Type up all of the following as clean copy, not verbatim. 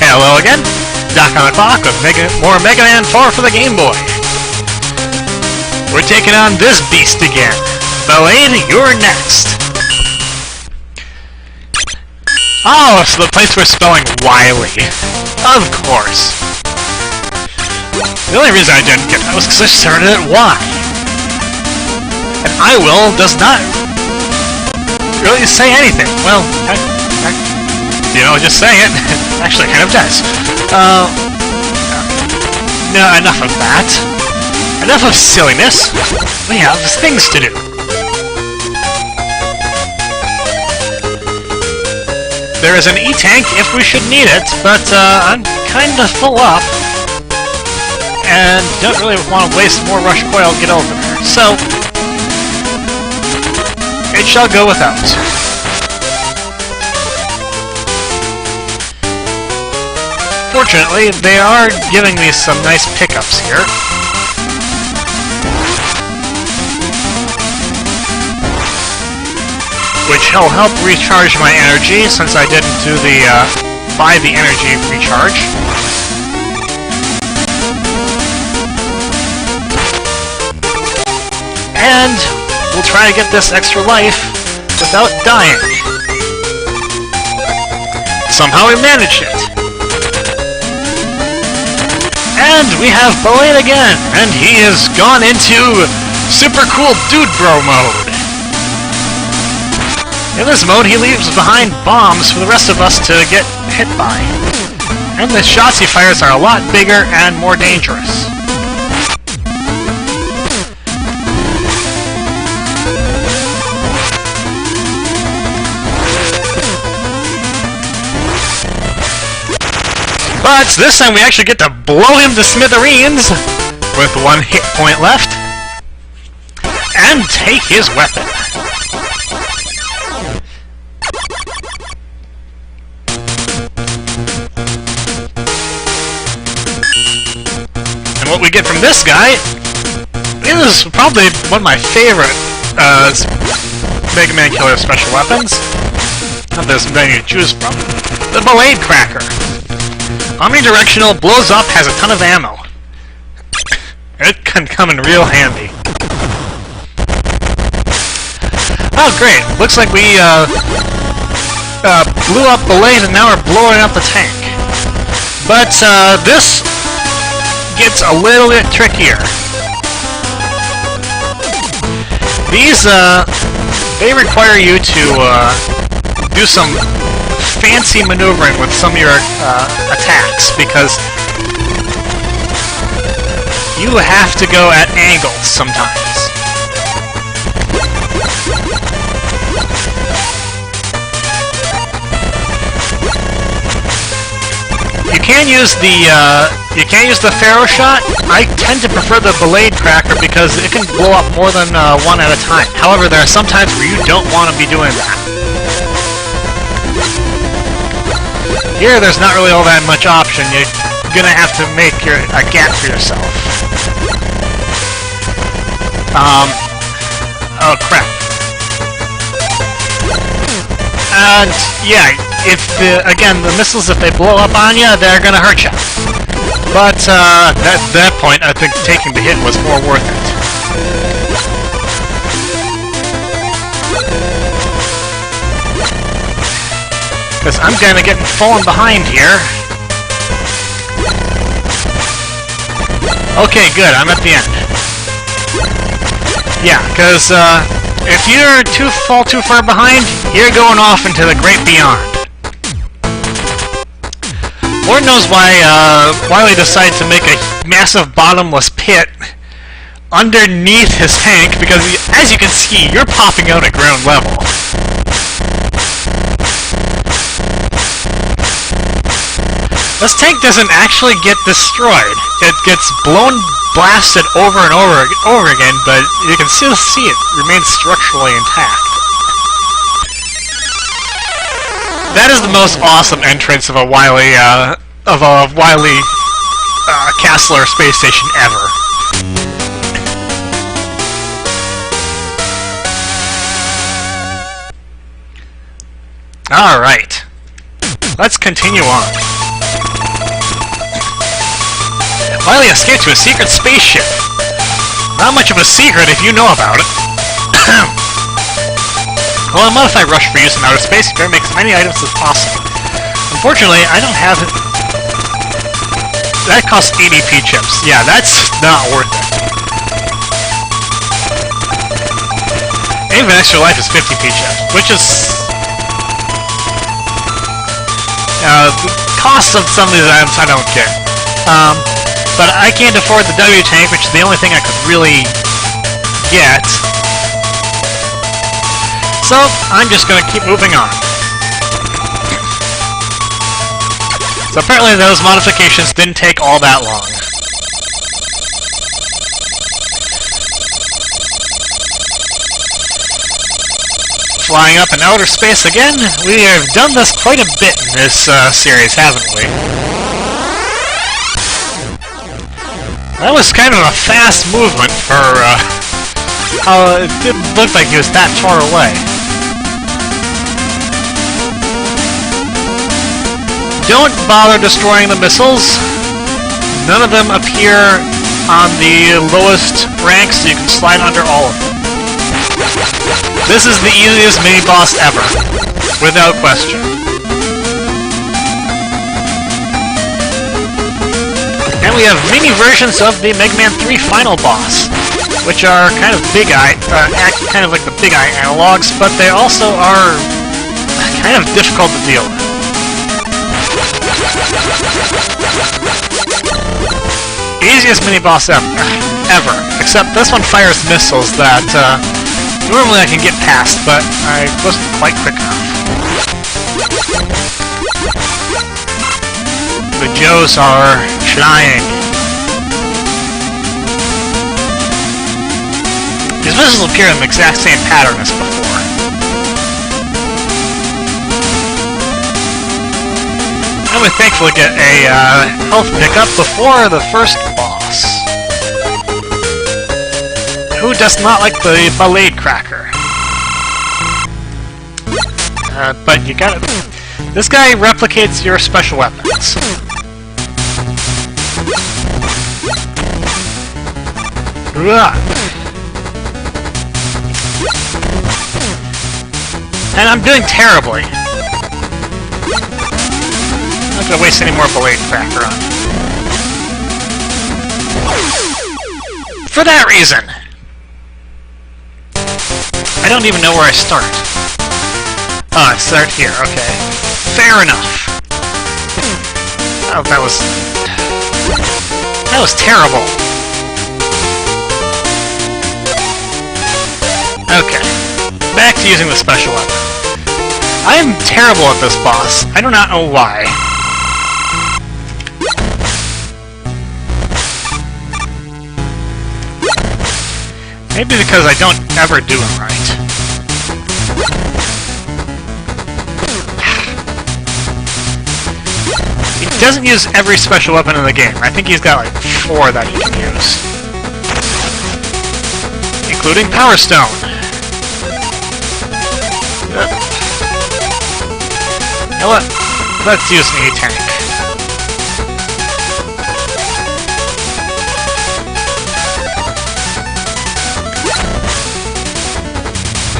Hello again, Doc on the clock with more Mega Man 4 for the Game Boy. We're taking on this beast again. Ballade, you're next. Oh, so the place we're spelling Wily. Of course. The only reason I didn't get that was because I started at Y. And I will does not really say anything. Well, just saying it. Actually, kind of does. No, enough of that. Enough of silliness. We have things to do. There is an E-tank if we should need it, but I'm kinda full up. And don't really want to waste more rush coil to get over there. So, it shall go without. Fortunately, they are giving me some nice pickups here. Which will help recharge my energy, since I didn't do the, buy the energy recharge. And we'll try to get this extra life without dying. Somehow we managed it. And we have Ballade again, and he has gone into super cool Dude Bro mode. In this mode, he leaves behind bombs for the rest of us to get hit by. And the shots he fires are a lot bigger and more dangerous. But this time we actually get to blow him to smithereens with 1 hit point left and take his weapon. And what we get from this guy is probably one of my favorite Mega Man Killer special weapons. There's many to choose from. The Ballade Cracker. Omnidirectional, blows up, has a ton of ammo. It can come in real handy. Oh great, looks like we blew up Ballade and now we're blowing up the tank. But this gets a little bit trickier. These, they require you to do some fancy maneuvering with some of your attacks, because you have to go at angles sometimes. You can use the Pharaoh shot. I tend to prefer the Ballade Cracker because it can blow up more than one at a time. However, there are some times where you don't want to be doing that. Here, there's not really all that much option. You're gonna have to make a gap for yourself. Oh crap. And yeah, again, the missiles, if they blow up on you, they're gonna hurt you. But at that point, I think taking the hit was more worth it. Because I'm gonna get fallen behind here. Okay, good, I'm at the end. Yeah, because if you're fall too far behind, you're going off into the great beyond. Lord knows why Wily decided to make a massive bottomless pit underneath his tank, because as you can see, you're popping out at ground level. This tank doesn't actually get destroyed. It gets blasted over and over again, but you can still see it remains structurally intact. That is the most awesome entrance of a Wily castle or space station ever. All right, let's continue on. Wily escaped to a secret spaceship. Not much of a secret if you know about it. Well, a modified rush for use in outer space, you better make as many items as possible. Unfortunately, I don't have it. That costs 80p chips. Yeah, that's not worth it. Even extra life is 50p chips, which is... the cost of some of these items I don't get. But I can't afford the W tank, which is the only thing I could really get. So, I'm just gonna keep moving on. So apparently those modifications didn't take all that long. Flying up in outer space again, we have done this quite a bit in this series, haven't we? That was kind of a fast movement for how it didn't look like he was that far away. Don't bother destroying the missiles. None of them appear on the lowest rank, so you can slide under all of them. This is the easiest mini-boss ever, without question. And we have mini versions of the Mega Man 3 final boss, which are kind of act kind of like the Big Eye analogs, but they also are kind of difficult to deal with. Easiest mini-boss ever, except this one fires missiles that normally I can get past, but I wasn't quite quick enough. The Joes are flying. These missiles appear in the exact same pattern as before. And we thankfully get a health pickup before the first boss. Who does not like the Ballade Cracker? But you gotta... This guy replicates your special weapons. And I'm doing terribly. I'm not gonna waste any more Ballade Cracker on it. For that reason! I don't even know where I start. Oh, I start here, okay. Fair enough. Oh, that was terrible. Okay. Back to using the special weapon. I am terrible at this boss. I do not know why. Maybe because I don't ever do it right. He doesn't use every special weapon in the game. I think he's got like 4 that he can use. Including Power Stone. You know what? Let's use an E-Tank.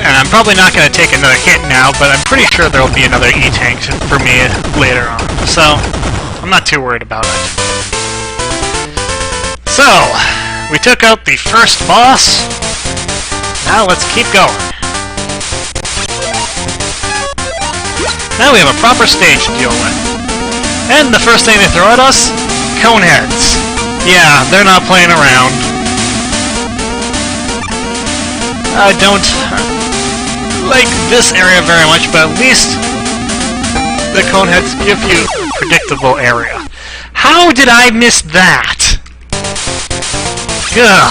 And I'm probably not going to take another hit now, but I'm pretty sure there will be another E-Tank for me later on. So, I'm not too worried about it. So, we took out the first boss. Now let's keep going. Now we have a proper stage to deal with. And the first thing they throw at us? Coneheads. Yeah, they're not playing around. I don't like this area very much, but at least the Coneheads give you a predictable area. How did I miss that? Ugh.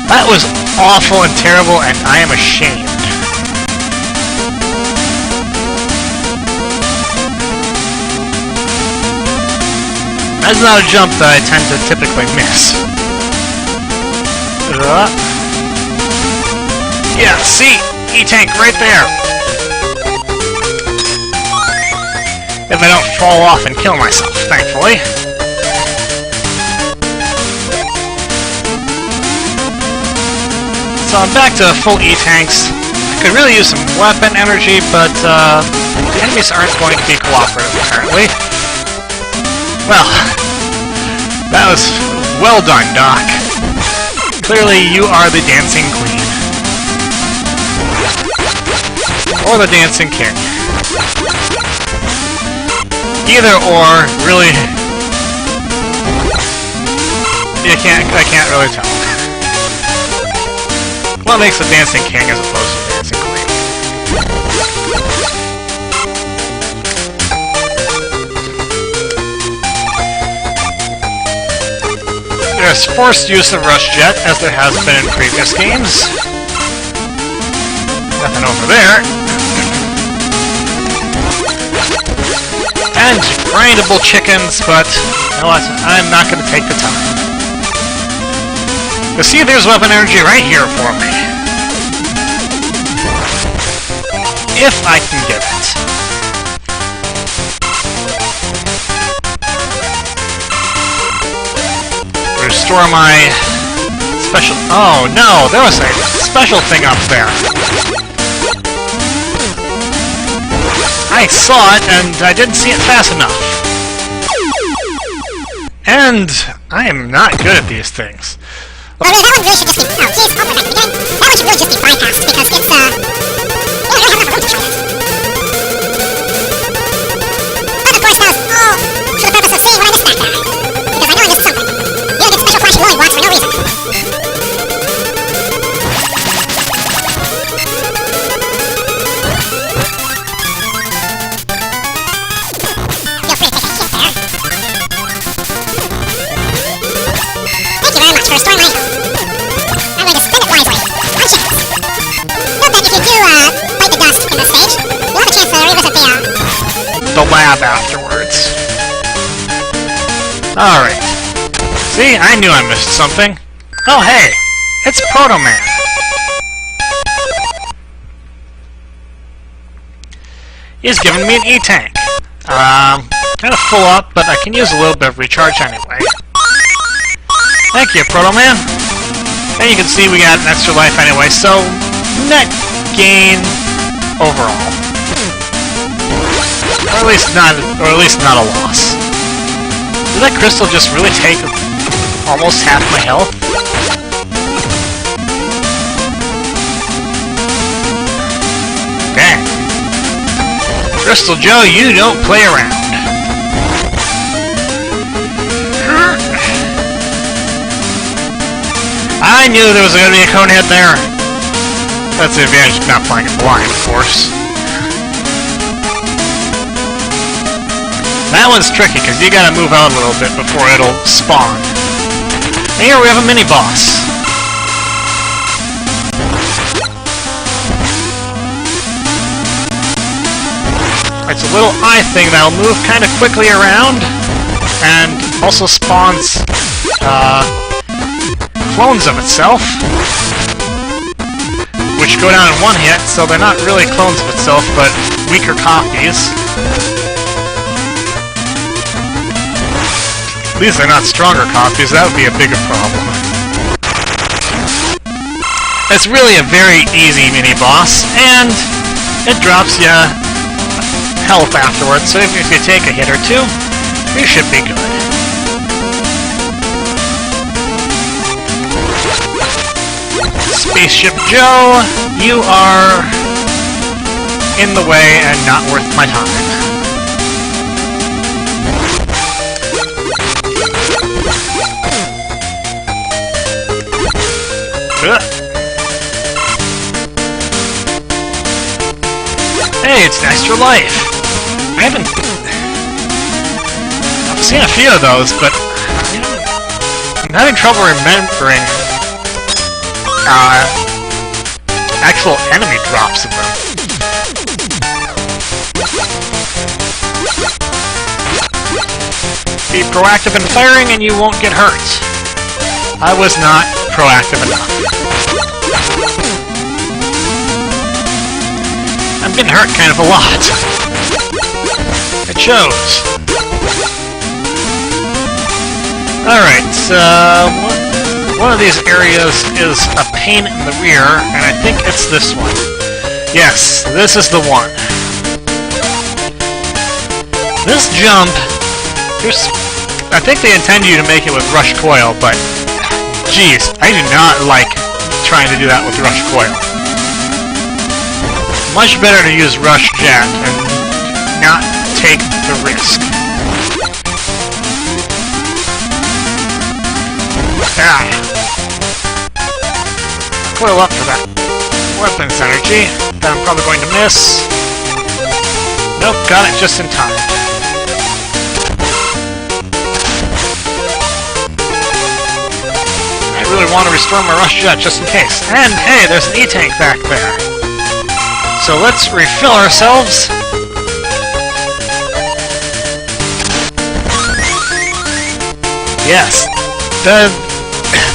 That was awful and terrible, and I am ashamed. That's not a jump that I tend to typically miss. Yeah, see? E-Tank right there! If I don't fall off and kill myself, thankfully. So I'm back to full E-tanks. I could really use some weapon energy, but the enemies aren't going to be cooperative, apparently. Well, that was well done, Doc. Clearly, you are the dancing queen. Or the dancing king. Either or, really... I can't really tell. What makes a dancing king as opposed to a dancing queen? There's forced use of Rush Jet, as there has been in previous games. Nothing over there. And grindable chickens, but you know what? I'm not going to take the time. You see, there's weapon energy right here for me. If I can get it. Restore my special... Oh, no! There was a special thing up there. I saw it, and I didn't see it fast enough. And I am not good at these things. Well, really, that one really should just be... Oh, geez, I'll put that again. That one should really just be bypassed, because it's, yeah, I don't really have enough room to try that. But, of course, that was all for the purpose of seeing when I missed that guy. Because I know I missed something. You don't get special flashing rolling blocks for no reason. Feel free to take a hit there. Thank you very much for restoring my health. I'm going to spend it wisely. On chickens. Note that if you do, bite the dust in this stage, you'll have a chance to revisit the lab afterwards. Alright. See, I knew I missed something. Oh, hey! It's Proto Man! He's giving me an E-tank. Kind of full up, but I can use a little bit of recharge anyway. Thank you, Proto Man. And you can see we got an extra life anyway, so net gain overall. Or at least not a loss. Did that crystal just really take almost half my health? Dang. Crystal Joe, you don't play around. I knew there was going to be a conehead there. That's the advantage of not playing it blind, of course. That one's tricky, because you gotta move out a little bit before it'll spawn. And here we have a mini-boss. It's a little eye thing that'll move kind of quickly around, and also spawns, clones of itself, which go down in one hit, so they're not really clones of itself, but weaker copies. At least they're not stronger copies, that would be a bigger problem. It's really a very easy mini-boss, and it drops you health afterwards, so if you take a hit or two, you should be good. Spaceship Joe, you are in the way and not worth my time. Hey, it's an extra life. I've seen a few of those, but I'm having trouble remembering actual enemy drops of them. Be proactive in firing and you won't get hurt. I was not proactive enough. I'm getting hurt kind of a lot. It shows. Alright, One of these areas is a pain in the rear, and I think it's this one. Yes, this is the one. This jump, I think they intend you to make it with rush coil, but geez, I do not like trying to do that with rush coil. Much better to use rush jet and not take the risk. Ah. Coil up for that weapons energy that I'm probably going to miss. Nope, got it just in time. I really want to restore my rush jet just in case. And hey, there's an E-tank back there. So let's refill ourselves. Yes,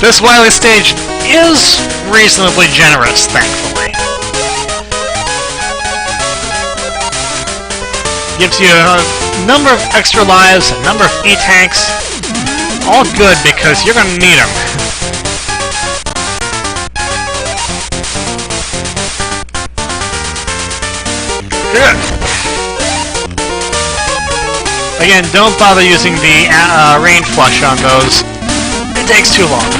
this Wily stage is reasonably generous, thankfully. Gives you a number of extra lives, a number of E-tanks. All good because you're gonna need them. Good. Again, don't bother using the rain flush on those. It takes too long.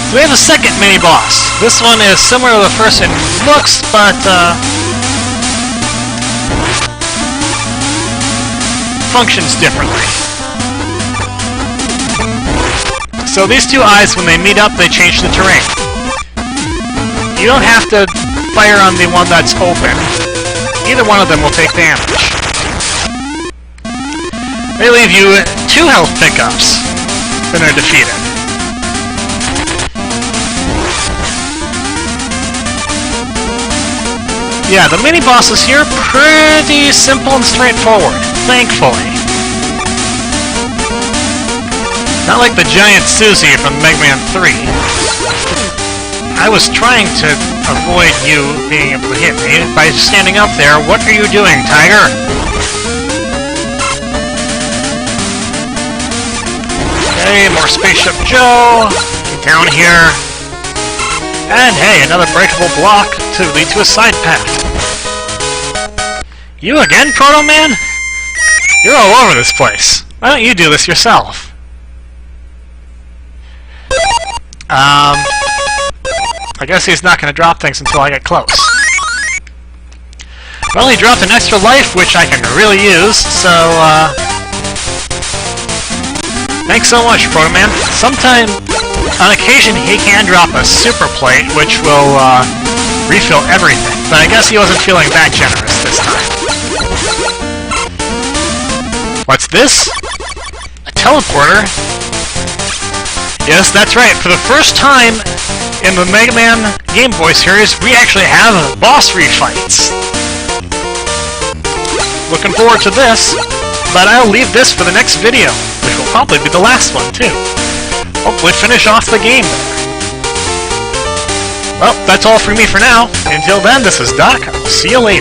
So we have a second mini-boss. This one is similar to the first in looks, but functions differently. So these two eyes, when they meet up, they change the terrain. You don't have to fire on the one that's open. Either one of them will take damage. They leave you 2 health pickups when they're defeated. Yeah, the mini-bosses here are pretty simple and straightforward, thankfully. Not like the giant Susie from Mega Man 3. I was trying to avoid you being able to hit me by standing up there. What are you doing, Tiger? Okay, more Spaceship Joe. Down here. And hey, another breakable block to lead to a side path. You again, Proto Man? You're all over this place. Why don't you do this yourself? I guess he's not going to drop things until I get close. Well, he dropped an extra life, which I can really use, so, thanks so much, Proto Man. Sometime, on occasion, he can drop a super plate, which will, refill everything. But I guess he wasn't feeling that generous this time. What's this? A teleporter? Yes, that's right. For the first time in the Mega Man Game Boy series, we actually have boss refights. Looking forward to this, but I'll leave this for the next video, which will probably be the last one, too. Hopefully finish off the game there. Well, that's all for me for now. Until then, this is Doc. I'll see you later.